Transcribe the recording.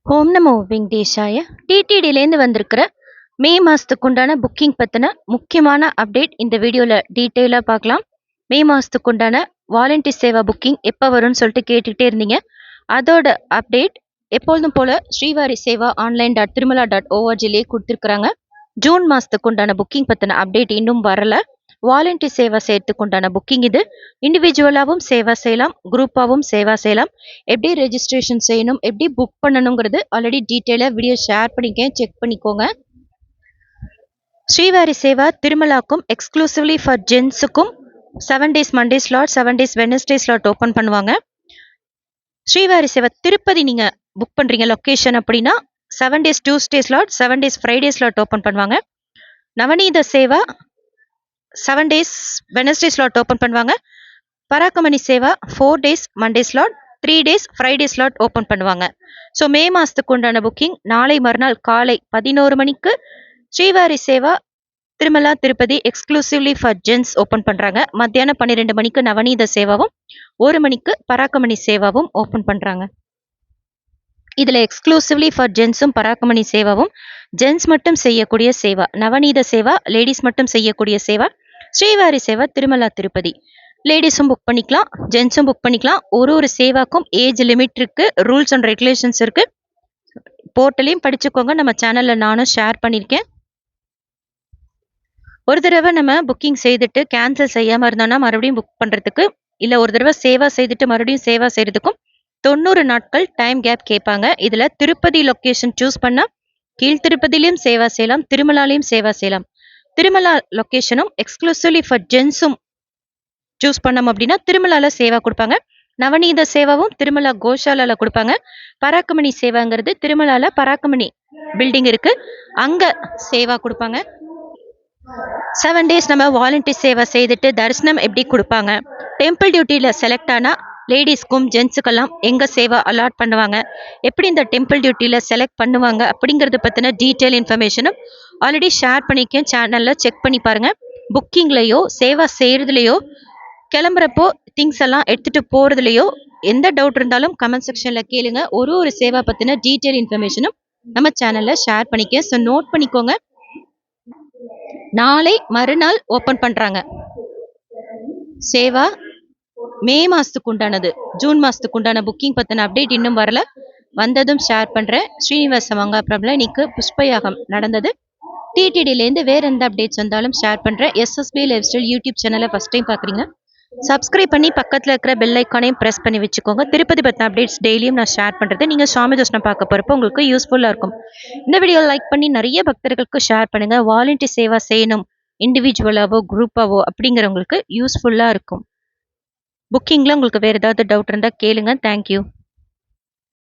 ஓம் நமோ வெங்கடேஷாய. டிடிடிலேருந்து வந்திருக்கிற மே மாதத்துக்கு உண்டான புக்கிங் பற்றின முக்கியமான அப்டேட் இந்த வீடியோவில் டீட்டெயிலாக பார்க்கலாம். மே மாதத்துக்கு உண்டான வாலண்டியர் சேவா புக்கிங் எப்போ வரும்னு சொல்லிட்டு கேட்டுக்கிட்டே இருந்தீங்க. அதோட அப்டேட் எப்பொழுதும் போல் ஸ்ரீவாரி சேவா online.tirumala.org கொடுத்துருக்குறாங்க. ஜூன் மாதத்துக்கு உண்டான புக்கிங் பற்றின அப்டேட் இன்னும் வரலை. வாலண்டியர் சேவா செய்யறதுக்கு உண்டான புக்கிங் இது. இண்டிவிஜுவலாகவும் சேவா செய்யலாம், குரூப்பாகவும் சேவா செய்யலாம். எப்படி ரெஜிஸ்ட்ரேஷன் செய்யணும், எப்படி புக் பண்ணணுங்கிறது ஆல்ரெடி டீட்டெயிலாக வீடியோ ஷேர் பண்ணிக்கேன், செக் பண்ணிக்கோங்க. ஸ்ரீவாரி சேவா திருமலாக்கும் எக்ஸ்க்ளூசிவ்லி ஃபார் ஜென்ஸுக்கும் 7 days Monday slot, 7 days Wednesday slot open பண்ணுவாங்க. ஸ்ரீவாரி சேவா திருப்பதி நீங்கள் புக் பண்ணுறீங்க லொக்கேஷன் அப்படின்னா 7 days Tuesday slot, 7 days Friday slot open பண்ணுவாங்க. Navaneetha Seva 7 days Wednesday slot open பண்ணுவாங்க. Parakamani Seva 4 days Monday slot, 3 days Friday slot open பண்ணுவாங்க. ஸோ மே மாதத்துக்கு உண்டான புக்கிங் நாளை மறுநாள் காலை 11 மணிக்கு Srivari Seva Tirumala Tirupati exclusively for gents open பண்ணுறாங்க. மத்தியானம் 12 மணிக்கு நவநீத சேவாவும் 1 மணிக்கு பராக்கமணி சேவாவும் ஓப்பன் பண்ணுறாங்க. இதில் எக்ஸ்க்ளூசிவ்லி ஃபார் ஜென்ஸும் பராக்கமணி சேவாவும் ஜென்ஸ் மட்டும் செய்யக்கூடிய சேவா, நவநீத சேவா லேடிஸ் மட்டும் செய்யக்கூடிய சேவா, ஸ்ரீவாரி சேவா திருமலா திருப்பதி லேடிஸும் புக் பண்ணிக்கலாம், ஜென்ஸும் புக் பண்ணிக்கலாம். ஒரு சேவாக்கும் ஏஜ் லிமிட் இருக்கு, ரூல்ஸ் அண்ட் ரெகுலேஷன்ஸ் இருக்கு. போர்ட்டலையும் படிச்சுக்கோங்க, நம்ம சேனலில் நானும் ஷேர் பண்ணியிருக்கேன். ஒரு தடவை நம்ம புக்கிங் செய்துட்டு கேன்சல் செய்யாமல் இருந்தோம்னா மறுபடியும் புக் பண்ணுறதுக்கு, இல்லை ஒரு தடவை சேவா செய்துட்டு மறுபடியும் சேவா செய்கிறதுக்கும் 90 நாட்கள் டைம் கேப் கேட்பாங்க. இதில் திருப்பதி லொக்கேஷன் சூஸ் பண்ணால் கீழ் திருப்பதிலையும் சேவா செய்யலாம், திருமலாலையும் சேவா செய்யலாம். திருமலா லொக்கேஷனும் எக்ஸ்க்ளூசிவ்லி ஃபார் ஜென்ஸும் சூஸ் பண்ணோம் அப்படின்னா திருமலால சேவா கொடுப்பாங்க. நவநீத சேவாவும் திருமலா கோஷாலால கொடுப்பாங்க. பராக்கமணி சேவாங்கிறது திருமலால பராக்கமணி பில்டிங் இருக்கு, அங்க சேவா கொடுப்பாங்க. 7 days நம்ம வாலண்டியர் சேவா செய்துட்டு தரிசனம் எப்படி கொடுப்பாங்க, டெம்பிள் டியூட்டியில் செலக்ட் ஆனால் லேடிஸ்க்கும் ஜென்ஸுக்கெல்லாம் எங்கே சேவா அலாட் பண்ணுவாங்க, எப்படி இந்த டெம்பிள் டியூட்டியில் செலக்ட் பண்ணுவாங்க அப்படிங்கிறது பற்றின டீட்டெயில் இன்ஃபர்மேஷனும் ஆல்ரெடி ஷேர் பண்ணிக்கேன், சேனலில் செக் பண்ணி பாருங்கள். புக்கிங்லேயோ சேவா செய்கிறதுலையோ கிளம்புறப்போ திங்ஸ் எல்லாம் எடுத்துகிட்டு போகிறதுலையோ எந்த டவுட் இருந்தாலும் கமெண்ட் செக்ஷனில் கேளுங்க. ஒரு சேவா பற்றின டீட்டெயில் இன்ஃபர்மேஷனும் நம்ம சேனலில் ஷேர் பண்ணிக்கேன். ஸோ நோட் பண்ணிக்கோங்க. நாளை மறுநாள் ஓப்பன் பண்ணுறாங்க சேவா. மே மாதத்துக்கு உண்டானது, ஜூன் மாதத்துக்கு உண்டான புக்கிங் பற்றின அப்டேட் இன்னும் வரல, வந்ததும் ஷேர் பண்ணுறேன். ஸ்ரீனிவாச மங்காபுரமில் இன்னைக்கு புஷ்பயாகம் நடந்தது. டிடிடிலேருந்து வேறு எந்த அப்டேட்ஸ் வந்தாலும் ஷேர் பண்ணுறேன். எஸ்எஸ்பி லைஃப் ஸ்டைல் யூடியூப் சேனலை ஃபஸ்ட் டைம் பார்க்குறீங்க, சப்ஸ்கிரைப் பண்ணி பக்கத்தில் இருக்கிற பெல் ஐக்கானையும் ப்ரெஸ் பண்ணி வச்சுக்கோங்க. திருப்பதி பற்றின அப்டேட்ஸ் டெய்லியும் நான் ஷேர் பண்ணுறது நீங்கள் சுவாமி தோஷனம் பார்க்க போகிறப்போ உங்களுக்கு யூஸ்ஃபுல்லாக இருக்கும். இந்த வீடியோ லைக் பண்ணி நிறைய பக்தர்களுக்கு ஷேர் பண்ணுங்கள். வாலண்டியர் சேவா செய்யணும் இண்டிவிஜுவலாவோ குரூப்பாவோ அப்படிங்கிறவங்களுக்கு யூஸ்ஃபுல்லாக இருக்கும். புக்கிங்கில் உங்களுக்கு வேறு ஏதாவது டவுட் இருந்தால் கேளுங்க. தேங்க்யூ.